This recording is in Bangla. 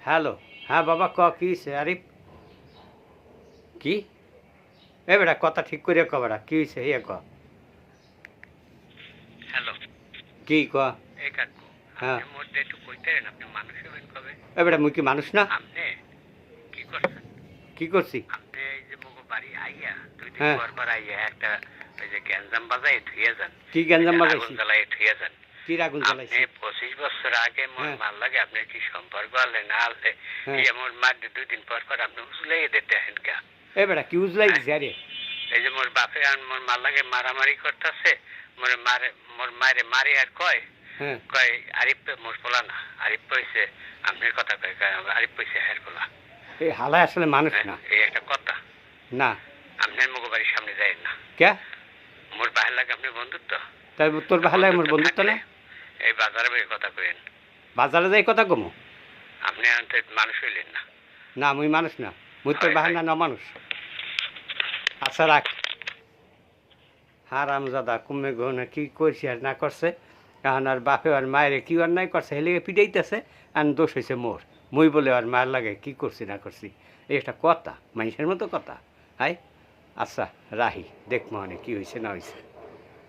হ্যালো, হ্যাঁ বাবা ক কি হইছে আরিফ? কি? এ বেটা কথা ঠিক করে ক বেটা কি হইছে ইয়ে ক। হ্যালো, কি ক? এই কাকু, হ্যাঁ আপনি মধ্যে একটু কইতেন আপনি মানুষ হবেন কবে? এ বেটা মুই কি মানুষ না? আপনি কি করছেন? কি করছি? আপনি এই যে মগো বাড়ি আইয়া ২ দিন হ্যাঁ পর আইয়া একটা ওই যে গ্যাঞ্জাম বাজায় থুয়ে যান, কি গ্যাঞ্জাম আগুন বাজাইছি? জ্বালায় থুয়ে যান। কি আগুন আপনি জ্বালাইছি? ২৫ বছর আগে মোর হ্যাঁ মার লাগে আপনার কি সম্পর্ক আলে না আলে? হ্যাঁ এই মোর মার ২ দিন পর আপনি উজলাই দিতে হেন কা? এ বেটা কি উজলাই দিছি আরে? এই যে মোর বাপে আর মোর মার লাগে মারামারি করতেছে, মোর মারে মারে আর কয় হ্যাঁ কয় আরিফ মোর পোলা না, আরিফ কইছে আপনার কথা কয় আরিফ কইছে হ্যার পোলা। এই হালায় আসলে মানুষ হ্যাঁ, না। এই একটা কথা। না আপনার মগো বাড়ির সামনে যায় না, কে? মোর বাহের লাগে আপনি বন্ধুত্ব। তাই তোর বাহালে আমার বন্ধুত্ব থাকলে না? এই বাজারে বের কথা কইেন। বাজারে যাই কথা কমু? আপনি আনতে মানুষ হইলেন না। না মুই মানুষ না, মুই তোর হয়, বাহার হয়। না ন মানুষ। আচ্ছা রাখ। হারামজাদা কুমে গহনা কি করছি আর না করছে এখন আর বাপে আর মায়ের কি আর নাই করছে হেলে পিটাইতেছে আর দোষ হয়েছে মোর। মুই বলে আর মায়ের লাগে কি করছি না করছি এই একটা কথা মানুষের মতো কথা। হাই আচ্ছা রাহি দেখ মনে কি হয়েছে না হয়েছে।